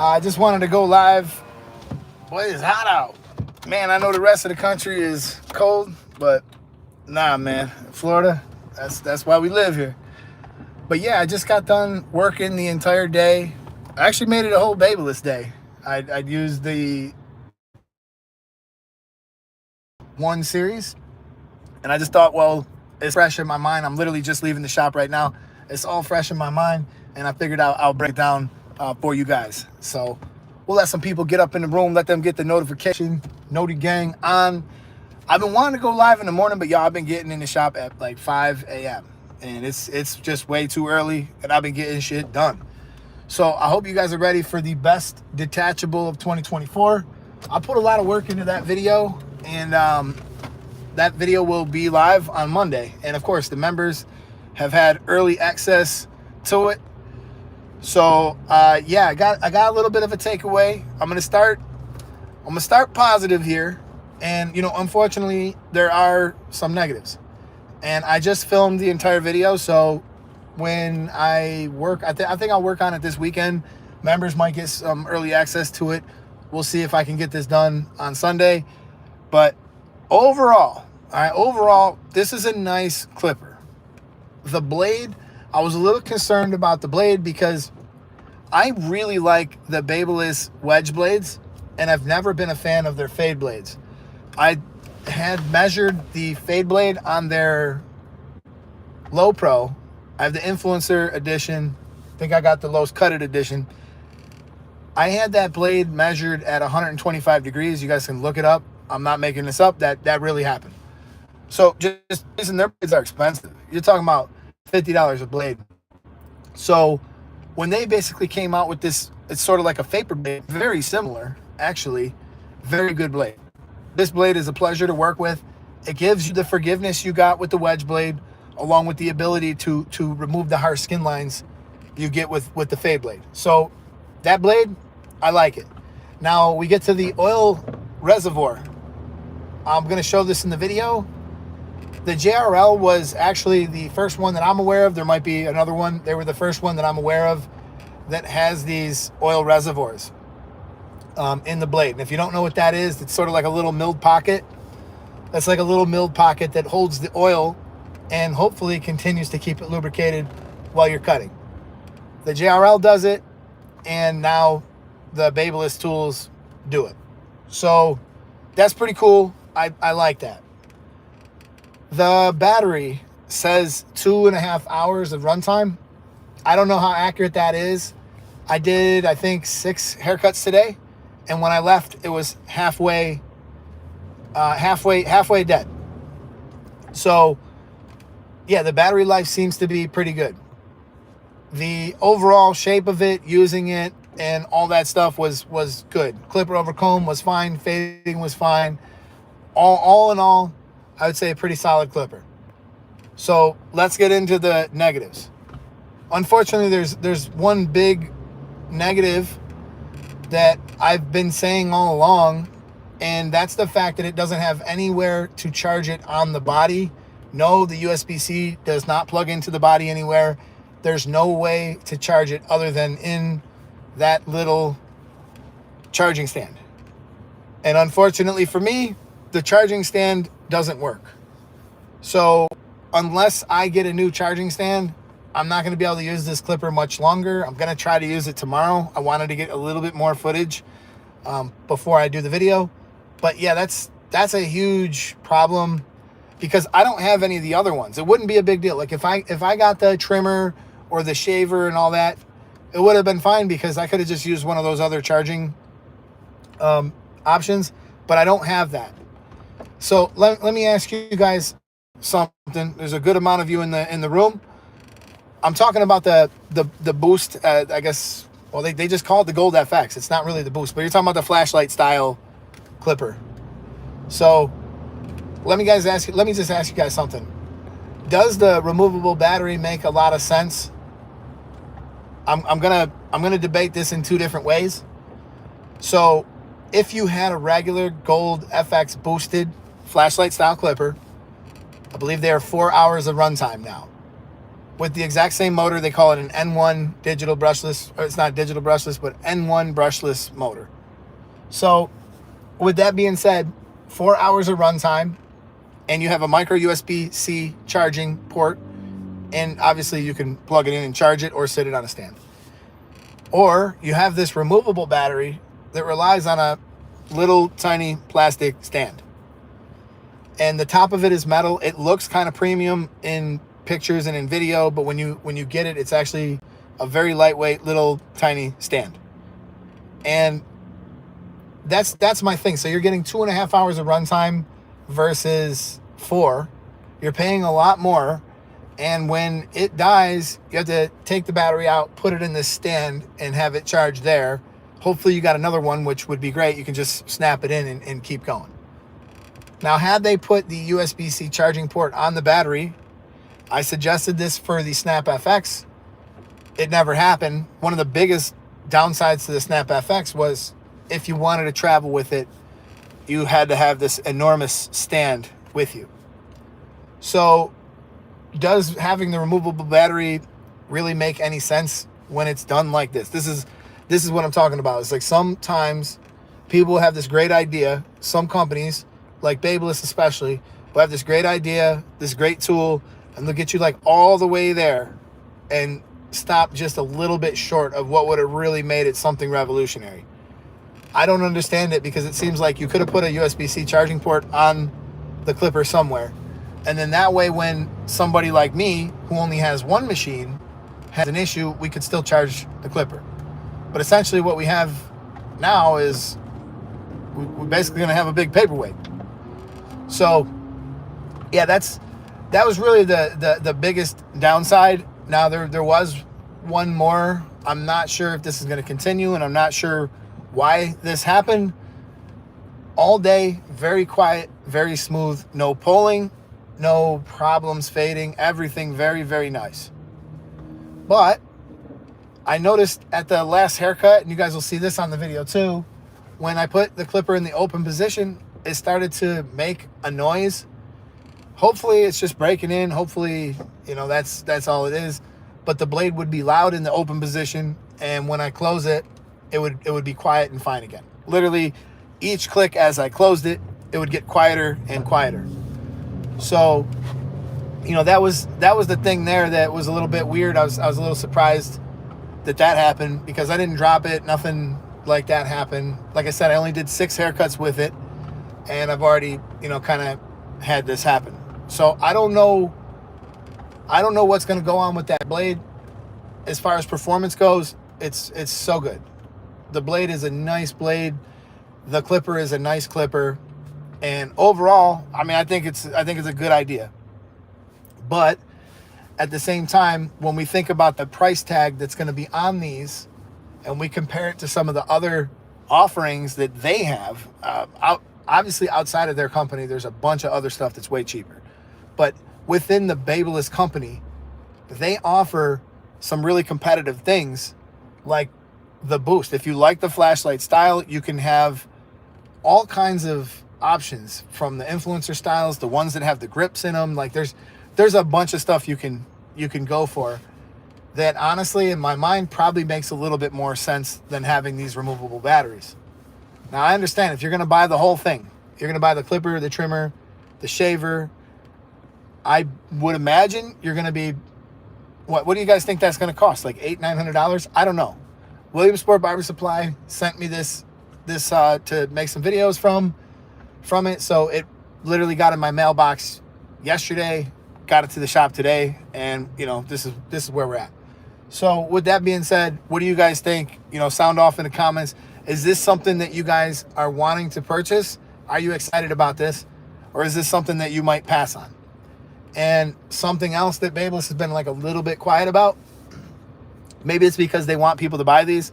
I just wanted to go live. Boy, it's hot out. Man, I know the rest of the country is cold, but nah, man. Florida, that's why we live here. But yeah, I just got done working the entire day. I actually made it a whole Babyliss day. I'd used the one series, and I just thought, well, it's fresh in my mind. I'm literally just leaving the shop right now. It's all fresh in my mind, and I figured I'll break it down for you guys. So we'll let some people get up in the room, let them get the notification, Noti Gang on. I've been wanting to go live in the morning, but y'all, I've been getting in the shop at like 5 a.m. and it's just way too early, and I've been getting shit done. So I hope you guys are ready for the best detachable of 2024. I put a lot of work into that video, and that video will be live on Monday. And of course, the members have had early access to it. So yeah, I got a little bit of a takeaway. I'm gonna start positive here, and unfortunately, there are some negatives. And I just filmed the entire video, so when I work, I think I'll work on it this weekend. Members might get some early access to it. We'll see if I can get this done on Sunday. But overall, this is a nice clipper. The blade, I was a little concerned about the blade because I really like the Babyliss wedge blades, and I've never been a fan of their fade blades. I had measured the fade blade on their Low Pro. I have the Influencer edition. I think I got the Lowe's Cutted edition. I had that blade measured at 125 degrees. You guys can look it up. I'm not making this up. That really happened. So just listen, their blades are expensive. You're talking about $50 a blade. So when they basically came out with this, it's sort of like a vapor blade, very similar, actually, very good blade. This blade is a pleasure to work with. It gives you the forgiveness you got with the wedge blade, along with the ability to remove the harsh skin lines you get with the fade blade. So that blade, I like it. Now we get to the oil reservoir. I'm going to show this in the video. The JRL was actually the first one that I'm aware of. There might be another one. They were the first one that I'm aware of that has these oil reservoirs in the blade. And if you don't know what that is, it's sort of like a little milled pocket. That's like a little milled pocket that holds the oil and hopefully continues to keep it lubricated while you're cutting. The JRL does it, and now the Babyliss tools do it. So that's pretty cool. I like that. The battery says 2.5 hours of runtime. I don't know how accurate that is. I did, I think, 6 haircuts today, and when I left, it was halfway dead. So yeah, the battery life seems to be pretty good. The overall shape of it, using it, and all that stuff was good. Clipper over comb was fine. Fading was fine. All in all, I would say a pretty solid clipper. So let's get into the negatives. Unfortunately, there's one big negative that I've been saying all along, and that's the fact that it doesn't have anywhere to charge it on the body. No, the USB-C does not plug into the body anywhere. There's no way to charge it other than in that little charging stand. And unfortunately for me, the charging stand doesn't work. So unless I get a new charging stand, I'm not going to be able to use this clipper much longer. I'm going to try to use it tomorrow. I wanted to get a little bit more footage before I do the video. But yeah, that's a huge problem, because I don't have any of the other ones. It wouldn't be a big deal. Like if I got the trimmer or the shaver and all that, it would have been fine, because I could have just used one of those other charging options, but I don't have that. So let me ask you guys something. There's a good amount of you in the room. I'm talking about the Boost, I guess, well, they just call it the Gold FX. It's not really the Boost, but you're talking about the flashlight style clipper. So let me just ask you guys something. Does the removable battery make a lot of sense? I'm gonna debate this in 2 different ways. So if you had a regular Gold FX boosted flashlight style clipper, I believe they are 4 hours of runtime now. with the exact same motor. They call it an N1 digital brushless, or it's not digital brushless, but N1 brushless motor. So with that being said, 4 hours of runtime, and you have a micro USB-C charging port, and obviously you can plug it in and charge it or sit it on a stand. Or you have this removable battery that relies on a little tiny plastic stand. And the top of it is metal. It looks kind of premium in pictures and in video, but when you get it, it's actually a very lightweight little tiny stand. And that's my thing. So you're getting 2.5 hours of runtime versus 4. You're paying a lot more. And when it dies, you have to take the battery out, put it in this stand, and have it charged there. Hopefully you got another one, which would be great. You can just snap it in and keep going. Now, had they put the USB-C charging port on the battery, I suggested this for the Snap FX. It never happened. One of the biggest downsides to the Snap FX was if you wanted to travel with it, you had to have this enormous stand with you. So does having the removable battery really make any sense when it's done like this? This is what I'm talking about. It's like sometimes people have this great idea. Some companies, like Babyliss especially, will have this great idea, this great tool, and they'll get you like all the way there and stop just a little bit short of what would have really made it something revolutionary. I don't understand it, because it seems like you could have put a USB-C charging port on the clipper somewhere. And then that way, when somebody like me, who only has one machine, has an issue, we could still charge the clipper. But essentially what we have now is we're basically going to have a big paperweight. So yeah, that was really the biggest downside. Now there was one more. I'm not sure if this is going to continue, and I'm not sure why this happened. All day, very quiet, very smooth, no pulling, no problems fading, everything very, very nice. But I noticed at the last haircut, and you guys will see this on the video too, when I put the clipper in the open position, it started to make a noise. Hopefully it's just breaking in. Hopefully, that's all it is. But the blade would be loud in the open position, and when I close it, it would be quiet and fine again. Literally, each click as I closed it, it would get quieter and quieter. So, that was the thing there that was a little bit weird. I was a little surprised that happened, because I didn't drop it. Nothing like that happened. Like I said, I only did 6 haircuts with it, and I've already, kind of had this happen. So I don't know what's going to go on with that blade. As far as performance goes, it's so good. The blade is a nice blade. The clipper is a nice clipper. And overall, I think it's a good idea. But at the same time, when we think about the price tag that's going to be on these, and we compare it to some of the other offerings that they have, obviously outside of their company, there's a bunch of other stuff that's way cheaper. But within the Babyliss company, they offer some really competitive things, like the boost. If you like the flashlight style, you can have all kinds of options, from the influencer styles, the ones that have the grips in them. Like there's a bunch of stuff you can go for that, honestly, in my mind, probably makes a little bit more sense than having these removable batteries. Now, I understand if you're going to buy the whole thing, you're going to buy the clipper, the trimmer, the shaver, I would imagine you're going to be, what do you guys think that's going to cost? Like $800-900? I don't know. Williamsport Barber Supply sent me this to make some videos from it. So it literally got in my mailbox yesterday, got it to the shop today, and this is where we're at. So with that being said, what do you guys think? Sound off in the comments. Is this something that you guys are wanting to purchase? Are you excited about this? Or is this something that you might pass on? And something else that Babyliss has been like a little bit quiet about, maybe it's because they want people to buy these,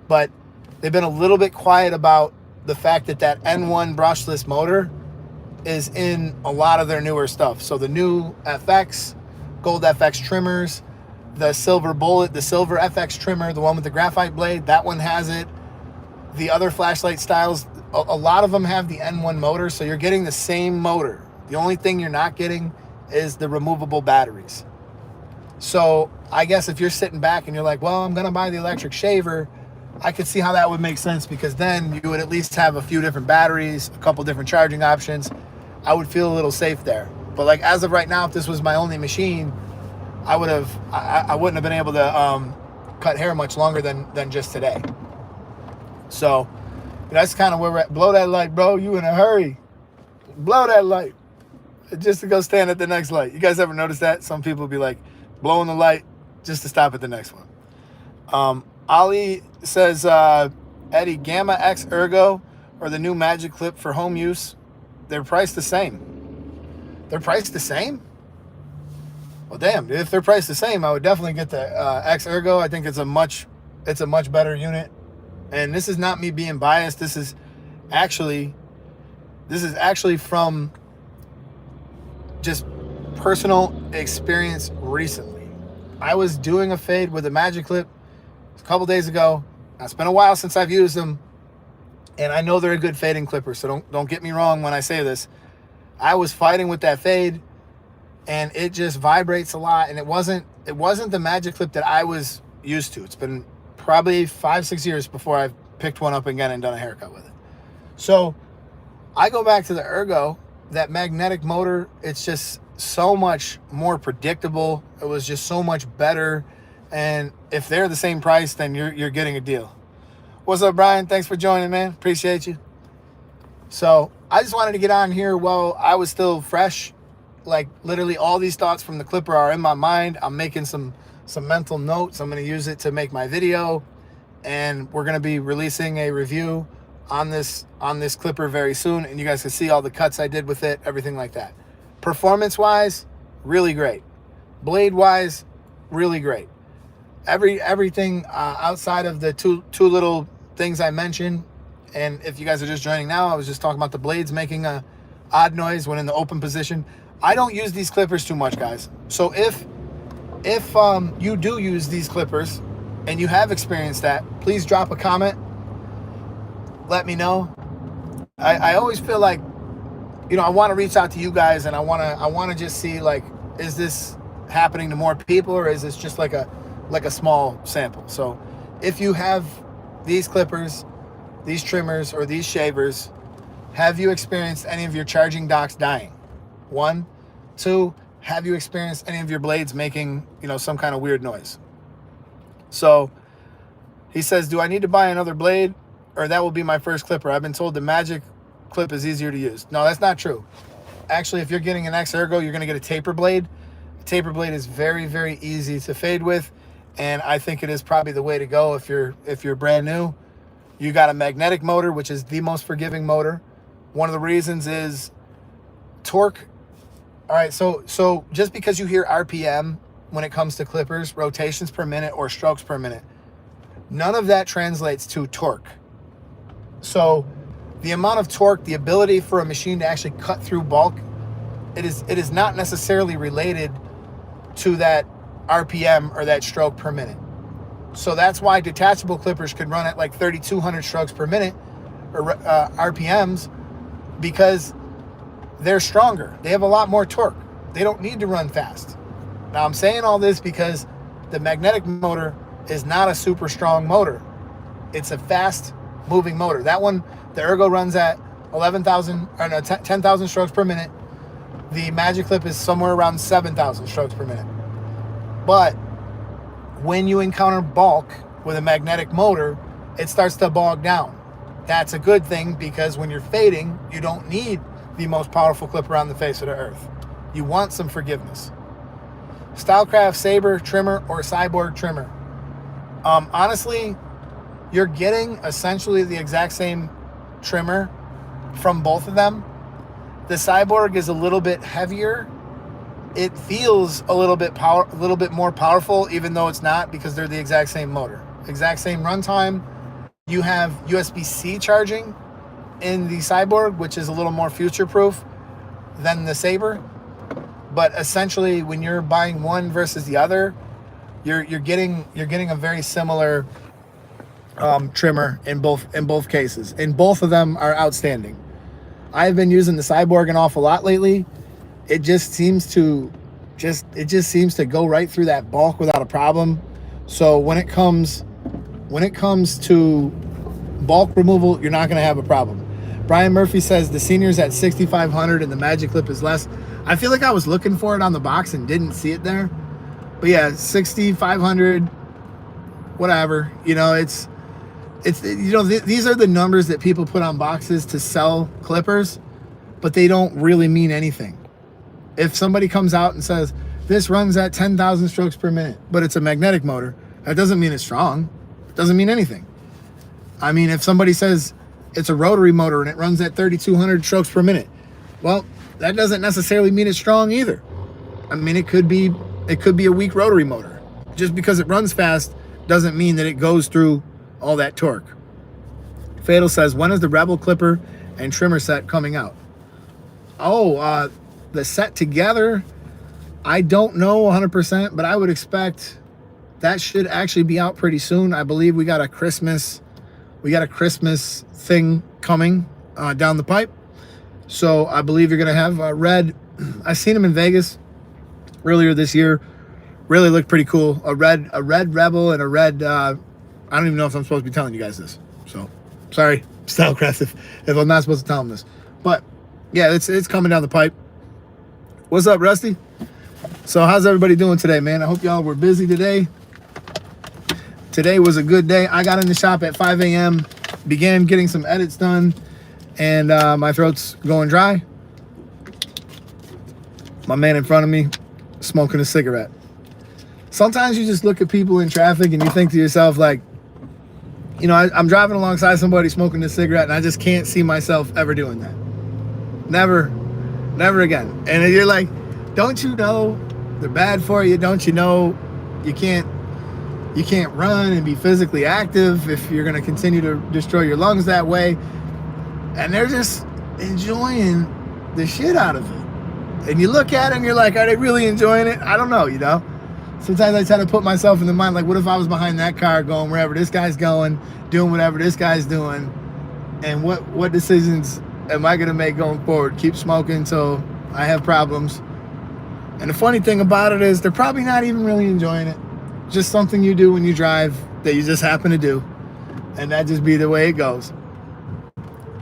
but they've been a little bit quiet about the fact that N1 brushless motor is in a lot of their newer stuff. So the new FX, Gold FX trimmers, the Silver Bullet, the Silver FX trimmer, the one with the graphite blade, that one has it. The other flashlight styles, a lot of them have the N1 motor, so you're getting the same motor. The only thing you're not getting is the removable batteries. So I guess if you're sitting back and you're like, well, I'm going to buy the electric shaver, I could see how that would make sense, because then you would at least have a few different batteries, a couple different charging options. I would feel a little safe there. But like as of right now, if this was my only machine, I wouldn't have been able to cut hair much longer than just today. So that's kind of where we're at. Blow that light, bro. You in a hurry. Blow that light just to go stand at the next light. You guys ever notice that? Some people be like blowing the light just to stop at the next one. Ali says, Eddie, Gamma X Ergo or the new Magic Clip for home use, they're priced the same. They're priced the same? Well, damn, if they're priced the same, I would definitely get the X Ergo. I think it's a much better unit. And this is not me being biased. This is actually from just personal experience recently. I was doing a fade with a Magic Clip a couple days ago. Now, it's been a while since I've used them, and I know they're a good fading clipper, so don't get me wrong when I say this. I was fighting with that fade, and it just vibrates a lot, and it wasn't the Magic Clip that I was used to. It's been probably 5-6 years before I've picked one up again and done a haircut with it. So I go back to the Ergo. That magnetic motor, it's just so much more predictable. It was just so much better. And if they're the same price, then you're getting a deal. What's up, Brian? Thanks for joining, man. Appreciate you. So I just wanted to get on here while I was still fresh. Like literally all these thoughts from the clipper are in my mind. I'm making some mental notes. I'm going to use it to make my video, and we're going to be releasing a review on this clipper very soon, and you guys can see all the cuts I did with it, everything like that. Performance wise, really great. Blade wise, really great. Everything outside of the two little things I mentioned. And if you guys are just joining now, I was just talking about the blades making a odd noise when in the open position. I don't use these clippers too much, guys. So if you do use these clippers and you have experienced that, please drop a comment. Let me know. I always feel like, I want to reach out to you guys, and I want to just see, like, is this happening to more people, or is this just like a small sample? So if you have these clippers, these trimmers, or these shavers, have you experienced any of your charging docks dying? 1, 2, have you experienced any of your blades making, some kind of weird noise? So he says, do I need to buy another blade, or that will be my first clipper? I've been told the Magic Clip is easier to use. No, that's not true. Actually, if you're getting an X Ergo, you're going to get a taper blade. A taper blade is very, very easy to fade with, and I think it is probably the way to go if you're brand new. You got a magnetic motor, which is the most forgiving motor. One of the reasons is torque. All right, so just because you hear RPM when it comes to clippers, rotations per minute or strokes per minute, none of that translates to torque. So the amount of torque, the ability for a machine to actually cut through bulk, it is not necessarily related to that RPM or that stroke per minute. So that's why detachable clippers could run at like 3,200 strokes per minute or RPMs, because they're stronger. They have a lot more torque. They don't need to run fast. Now I'm saying all this because the magnetic motor is not a super strong motor. It's a fast moving motor. That one, the Ergo, runs at 10,000 strokes per minute. The Magic Clip is somewhere around 7,000 strokes per minute. But when you encounter bulk with a magnetic motor, it starts to bog down. That's a good thing, because when you're fading, you don't need the most powerful clipper on the face of the earth. You want some forgiveness. Stylecraft Saber trimmer or Cyborg trimmer. Honestly, you're getting essentially the exact same trimmer from both of them. The Cyborg is a little bit heavier. It feels a little bit more powerful, even though it's not, because they're the exact same motor, exact same runtime. You have USB-C charging in the Cyborg, which is a little more future-proof than the Saber. But essentially, when you're buying one versus the other, you're getting a very similar trimmer in both cases, and both of them are outstanding. I've been using the Cyborg an awful lot lately. It just seems to it just seems to go right through that bulk without a problem. So when it comes to bulk removal, you're not going to have a problem. Brian Murphy says the senior's at 6,500 and the Magic Clip is less. I feel like I was looking for it on the box and didn't see it there. But yeah, 6,500, whatever. You know, it's you know, these are the numbers that people put on boxes to sell clippers, but they don't really mean anything. If somebody comes out and says this runs at 10,000 strokes per minute, but it's a magnetic motor, that doesn't mean it's strong. It doesn't mean anything. I mean, if somebody says it's a rotary motor and it runs at 3,200 strokes per minute, well, that doesn't necessarily mean it's strong either. I mean, it could be a weak rotary motor. Just because it runs fast doesn't mean that it goes through all that torque. Fatal says, when is the Rebel clipper and trimmer set coming out? Oh, the set together, I don't know 100%, but I would expect that should actually be out pretty soon. I believe we got a Christmas thing coming down the pipe. So I believe you're gonna have a red. I seen them in Vegas earlier this year. Really looked pretty cool. A red Rebel and a red. I don't even know if I'm supposed to be telling you guys this. So sorry, Stylecraft, if I'm not supposed to tell them this. But yeah, it's coming down the pipe. What's up, Rusty? So how's everybody doing today, man? I hope y'all were busy today. Today was a good day. I got in the shop at 5 a.m., began getting some edits done, and my throat's going dry. My man in front of me smoking a cigarette. Sometimes you just look at people in traffic and you think to yourself, like, you know, I'm driving alongside somebody smoking a cigarette and I just can't see myself ever doing that. Never again. And you're like, don't you know they're bad for you? Don't you know you can't run and be physically active if you're going to continue to destroy your lungs that way? And they're just enjoying the shit out of it. And you look at it and you're like, are they really enjoying it? I don't know, you know? Sometimes I try to put myself in the mind, like, what if I was behind that car going wherever this guy's going, doing whatever this guy's doing, and what decisions am I going to make going forward? Keep smoking until I have problems. And the funny thing about it is they're probably not even really enjoying it. Just something you do when you drive that you just happen to do. And that just be the way it goes.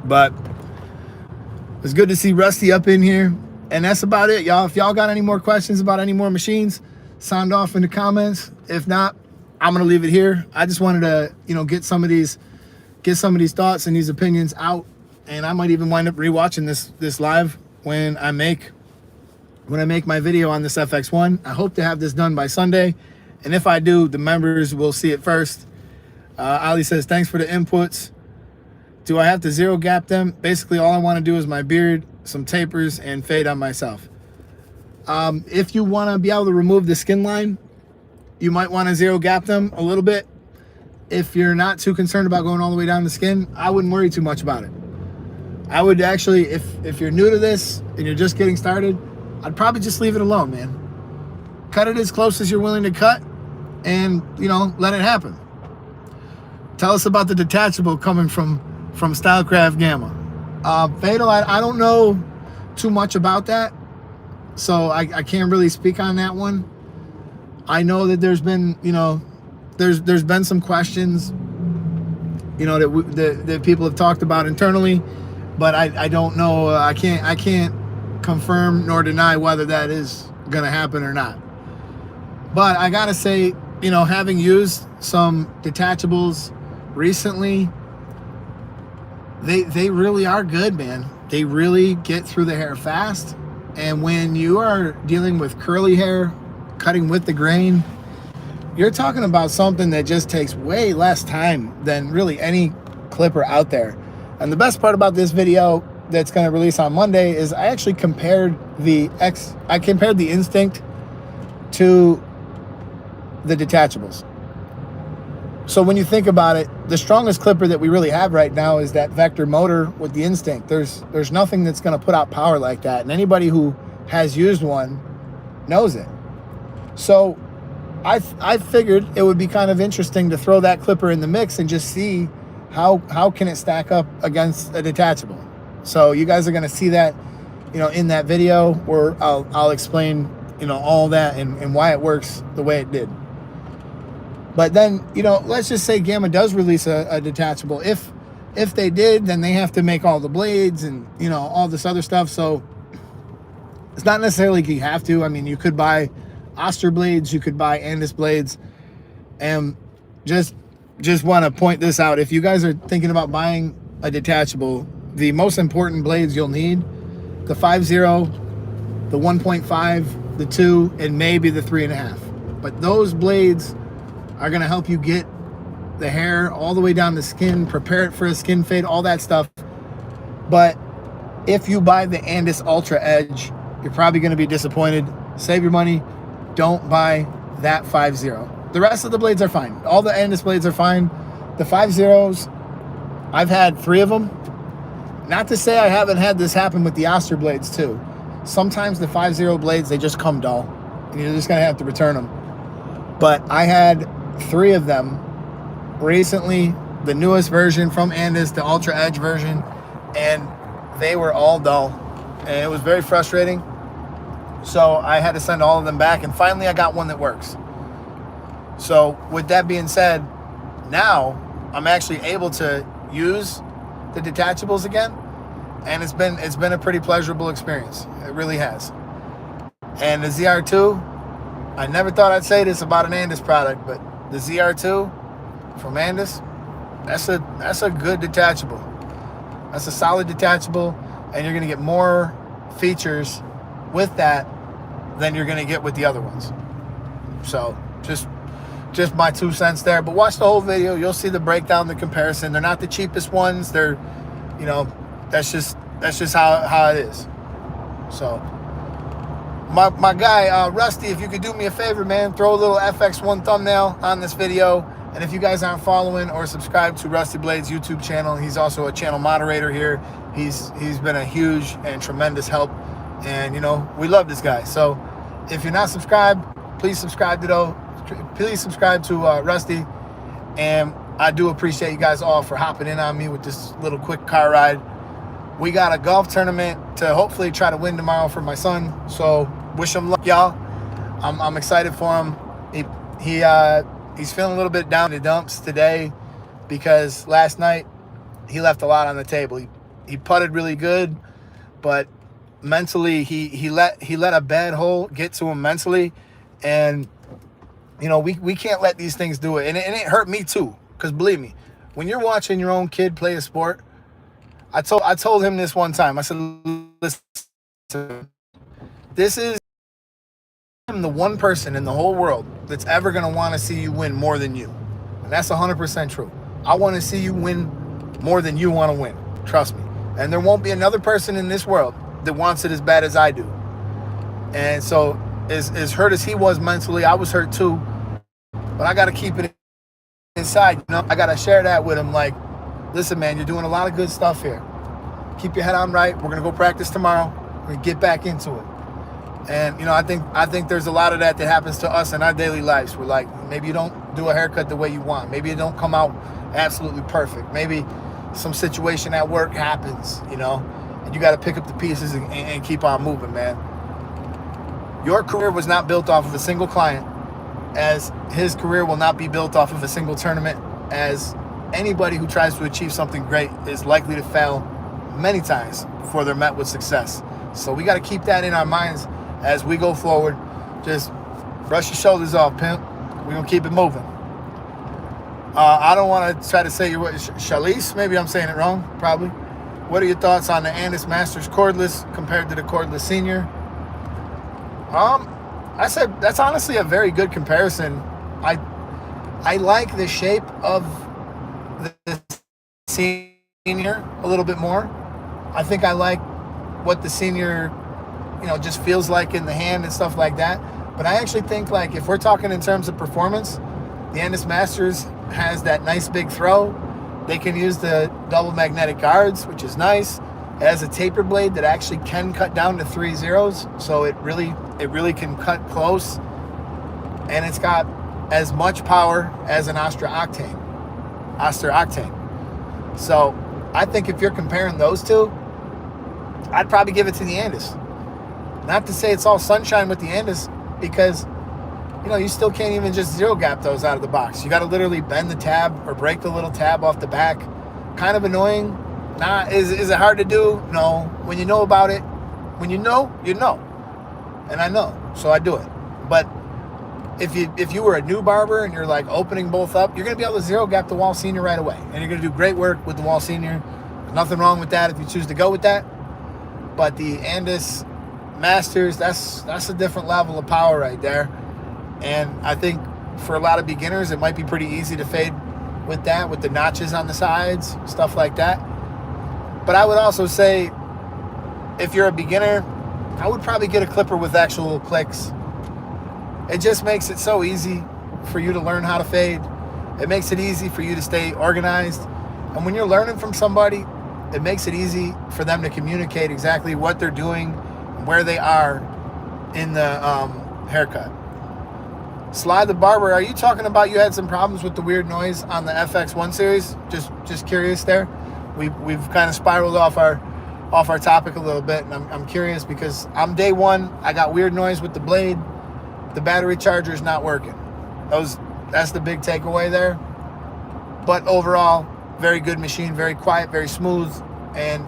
But it's good to see Rusty up in here. And that's about it, y'all. If y'all got any more questions about any more machines, sound off in the comments. If not, I'm gonna leave it here. I just wanted to, you know, get some of these thoughts and these opinions out. And I might even wind up rewatching this live when I make my video on this FX1. I hope to have this done by Sunday. And if I do, the members will see it first. Ali says, thanks for the inputs. Do I have to zero gap them? Basically, all I want to do is my beard, some tapers, and fade on myself. If you want to be able to remove the skin line, you might want to zero gap them a little bit. If you're not too concerned about going all the way down the skin, I wouldn't worry too much about it. I would actually, if you're new to this and you're just getting started, I'd probably just leave it alone, man. Cut it as close as you're willing to cut and, you know, let it happen. Tell us about the detachable coming from Stylecraft Gamma. Fatal, I don't know too much about that, so I can't really speak on that one. I know that there's been, you know, there's been some questions, you know, that people have talked about internally, but I don't know. I can't confirm nor deny whether that is going to happen or not. But I gotta say, you know, having used some detachables recently, they really are good, man. They really get through the hair fast. And when you are dealing with curly hair, cutting with the grain, you're talking about something that just takes way less time than really any clipper out there. And the best part about this video that's going to release on Monday is I actually compared the Instinct to the detachables. So when you think about it, the strongest clipper that we really have right now is that Vector motor with the Instinct. There's nothing that's going to put out power like that, and anybody who has used one knows it. So I figured it would be kind of interesting to throw that clipper in the mix and just see how can it stack up against a detachable. So you guys are going to see that, you know, in that video where I'll explain all that and why it works the way it did. But then, let's just say Gamma does release a detachable. If they did, then they have to make all the blades and, all this other stuff. So it's not necessarily you have to. I mean, you could buy Oster blades, you could buy Andis blades. And just want to point this out. If you guys are thinking about buying a detachable, the most important blades you'll need, the 5.0, the 1.5, the 2, and maybe the 3.5. But those blades are going to help you get the hair all the way down the skin, prepare it for a skin fade, all that stuff. But if you buy the Andis Ultra Edge, you're probably going to be disappointed. Save your money. Don't buy that 5.0. The rest of the blades are fine. All the Andis blades are fine. The 5.0s, I've had 3 of them. Not to say I haven't had this happen with the Oster blades too. Sometimes the 5.0 blades, they just come dull, and you're just going to have to return them. But I had 3 of them recently, the newest version from Andis, the Ultra Edge version, and they were all dull, and it was very frustrating. So I had to send all of them back, and finally I got one that works. So with that being said, now I'm actually able to use the detachables again, and it's been a pretty pleasurable experience. It really has. And the ZR2, I never thought I'd say this about an Andis product, but the ZR2 from Andis, that's a good detachable. That's a solid detachable, and you're gonna get more features with that than you're gonna get with the other ones. So just my 2 cents there. But watch the whole video. You'll see the breakdown, the comparison. They're not the cheapest ones. They're, that's just how it is. So my guy, Rusty, if you could do me a favor, man, throw a little FX1 thumbnail on this video. And if you guys aren't following or subscribed to Rusty Blade's YouTube channel, he's also a channel moderator here. He's been a huge and tremendous help. And, we love this guy. So if you're not subscribed, please subscribe to Rusty. And I do appreciate you guys all for hopping in on me with this little quick car ride. We got a golf tournament to hopefully try to win tomorrow for my son. So wish him luck, y'all. I'm excited for him. He's feeling a little bit down in the dumps today because last night he left a lot on the table. He putted really good, but mentally he let a bad hole get to him mentally, and we can't let these things do it. And it hurt me too, because believe me, when you're watching your own kid play a sport, I told him this one time. I said, listen, this is the one person in the whole world that's ever going to want to see you win more than you. And that's 100% true. I want to see you win more than you want to win. Trust me. And there won't be another person in this world that wants it as bad as I do. And so as hurt as he was mentally, I was hurt too. But I got to keep it inside. I got to share that with him. Like, listen, man, you're doing a lot of good stuff here. Keep your head on right. We're going to go practice tomorrow. We're going to get back into it. And, I think there's a lot of that happens to us in our daily lives. We're like, maybe you don't do a haircut the way you want. Maybe it don't come out absolutely perfect. Maybe some situation at work happens, and you got to pick up the pieces and keep on moving, man. Your career was not built off of a single client, as his career will not be built off of a single tournament, as anybody who tries to achieve something great is likely to fail many times before they're met with success. So we got to keep that in our minds as we go forward. Just brush your shoulders off, pimp. We're going to keep it moving. I don't want to try to say your word. Shalice, maybe I'm saying it wrong, probably. What are your thoughts on the Andis Masters cordless compared to the cordless Senior? I said that's honestly a very good comparison. I like the shape of the Senior a little bit more. I think I like what the Senior, just feels like in the hand and stuff like that. But I actually think, like, if we're talking in terms of performance, the Andis Masters has that nice big throw. They can use the double magnetic guards, which is nice. It has a taper blade that actually can cut down to 3 zeros, so it really can cut close. And it's got as much power as an Oster Octane. So I think if you're comparing those two, I'd probably give it to the Andis. Not to say it's all sunshine with the Andis, because you still can't even just zero gap those out of the box. You got to literally bend the tab or break the little tab off the back. Kind of annoying. Is it hard to do? No. When you know about it, when you know. And I know, so I do it. But if you were a new barber and you're like opening both up, you're going to be able to zero gap the wall senior right away. And you're going to do great work with the wall senior. There's nothing wrong with that if you choose to go with that. But the Andis Masters, that's a different level of power right there. And I think for a lot of beginners, it might be pretty easy to fade with that, with the notches on the sides, stuff like that. But I would also say, if you're a beginner, I would probably get a clipper with actual clicks. It just makes it so easy for you to learn how to fade. It makes it easy for you to stay organized. And when you're learning from somebody, it makes it easy for them to communicate exactly what they're doing, where they are in the haircut. Sly the Barber, are you talking about you had some problems with the weird noise on the FX1 series? Just curious there. We've kind of spiraled off our topic a little bit, and I'm curious because I'm day one. I got weird noise with the blade. The battery charger is not working. That's the big takeaway there. But overall, very good machine, very quiet, very smooth, and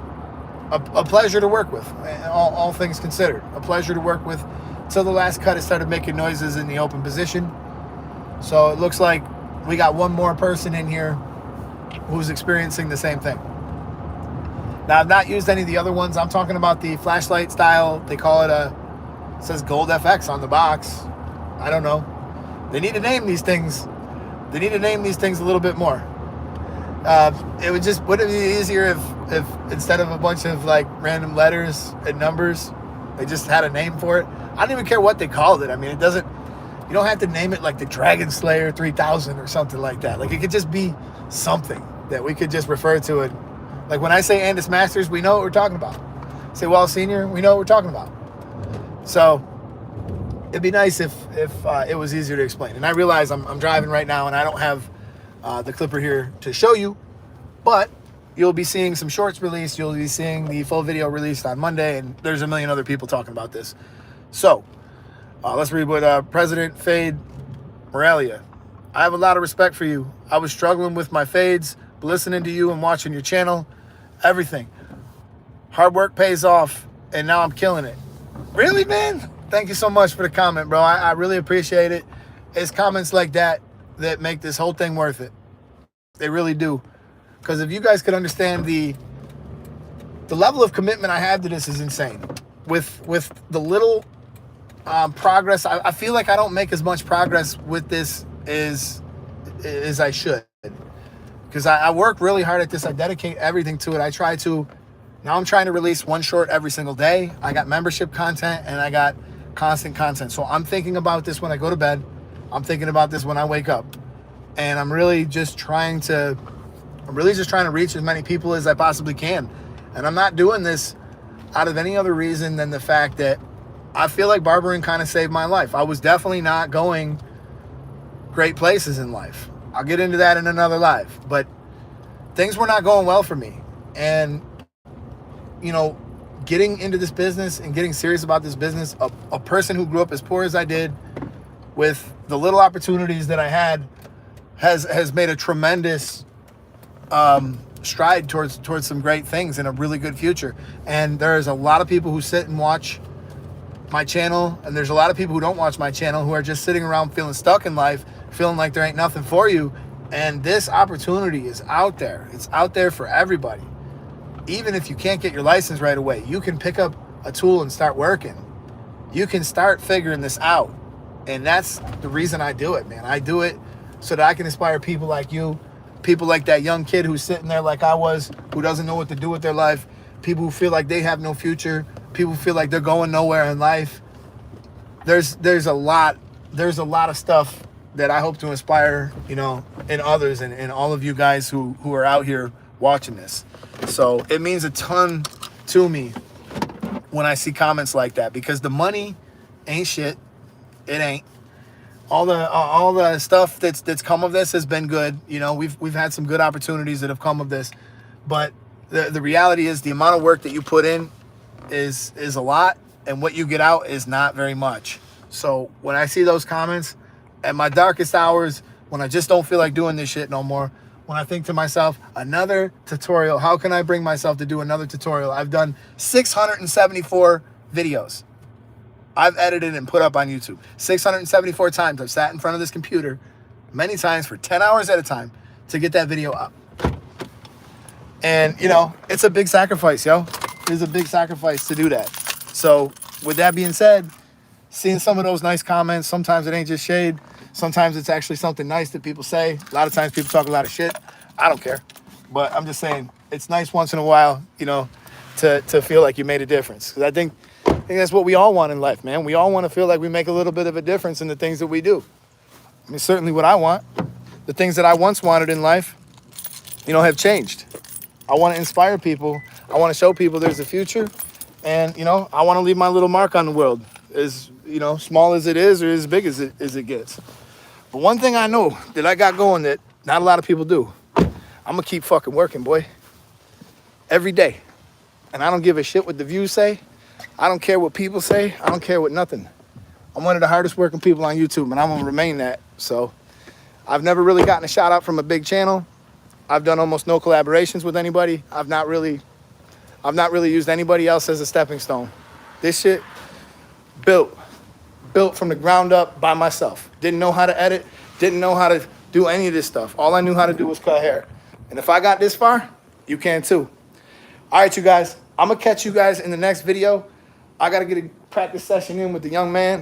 a pleasure to work with. All things considered, a pleasure to work with. Till the last cut, it started making noises in the open position. So it looks like we got one more person in here who's experiencing the same thing. Now, I've not used any of the other ones. I'm talking about the flashlight style. They call it it says Gold FX on the box. I don't know. They need to name these things. They need to name these things a little bit more. Wouldn't it be easier if instead of a bunch of like random letters and numbers, they just had a name for it? I don't even care what they called it. I mean, you don't have to name it like the Dragon Slayer 3000 or something like that. Like, it could just be something that we could just refer to it. Like when I say Andis Masters, we know what we're talking about. Say Wall Senior, we know what we're talking about. So it'd be nice if it was easier to explain. And I realize I'm driving right now and I don't have the clipper here to show you, but you'll be seeing some shorts released. You'll be seeing the full video released on Monday, and there's a million other people talking about this. So let's read what President Fade Moralia. I have a lot of respect for you. I was struggling with my fades, but listening to you and watching your channel, everything. Hard work pays off, and now I'm killing it. Really, man? Thank you so much for the comment, bro. I really appreciate it. It's comments like that that make this whole thing worth it. They really do. Because if you guys could understand the level of commitment I have to this is insane. With the little progress, I feel like I don't make as much progress with this as I should. Because I work really hard at this. I dedicate everything to it. Now I'm trying to release one short every single day. I got membership content and I got constant content. So I'm thinking about this when I go to bed. I'm thinking about this when I wake up. And I'm really just trying to reach as many people as I possibly can. And I'm not doing this out of any other reason than the fact that I feel like barbering kind of saved my life. I was definitely not going great places in life. I'll get into that in another live. But things were not going well for me. And, getting into this business and getting serious about this business, a person who grew up as poor as I did, with the little opportunities that I had, has made a tremendous stride towards some great things and a really good future. And there's a lot of people who sit and watch my channel, and there's a lot of people who don't watch my channel who are just sitting around feeling stuck in life, feeling like there ain't nothing for you. And this opportunity is out there. It's out there for everybody. Even if you can't get your license right away, you can pick up a tool and start working. You can start figuring this out. And that's the reason I do it, man. I do it so that I can inspire people like you, people like that young kid who's sitting there like I was, who doesn't know what to do with their life, people who feel like they have no future, people who feel like they're going nowhere in life. There's a lot of stuff that I hope to inspire, in others and all of you guys who are out here watching this. So it means a ton to me when I see comments like that, because the money ain't shit. It ain't. All the stuff that's come of this has been good. We've had some good opportunities that have come of this, but the reality is the amount of work that you put in is a lot, and what you get out is not very much. So when I see those comments at my darkest hours, when I just don't feel like doing this shit no more, when I think to myself, another tutorial, how can I bring myself to do another tutorial? I've done 674 videos. I've edited and put up on YouTube 674 times. I've sat in front of this computer many times for 10 hours at a time to get that video up. And, you know, it's a big sacrifice, yo. It's a big sacrifice to do that. So with that being said, seeing some of those nice comments, sometimes it ain't just shade. Sometimes it's actually something nice that people say. A lot of times people talk a lot of shit. I don't care. But I'm just saying, it's nice once in a while, you know, to feel like you made a difference. Because I think that's what we all want in life, man. We all want to feel like we make a little bit of a difference in the things that we do. I mean, certainly what I want. The things that I once wanted in life, you know, have changed. I want to inspire people. I want to show people there's a future. And, you know, I want to leave my little mark on the world, as, you know, small as it is or as big as it gets. But one thing I know that I got going that not a lot of people do, I'm going to keep fucking working, boy. Every day. And I don't give a shit what the views say. I don't care what people say. I don't care what nothing. I'm one of the hardest working people on YouTube, and I'm going to remain that. So I've never really gotten a shout out from a big channel. I've done almost no collaborations with anybody. I've not really used anybody else as a stepping stone. This shit built from the ground up by myself. Didn't know how to edit, didn't know how to do any of this stuff. All I knew how to do was cut hair. And if I got this far, you can too. All right, you guys, I'm gonna catch you guys in the next video. I gotta get a practice session in with the young man.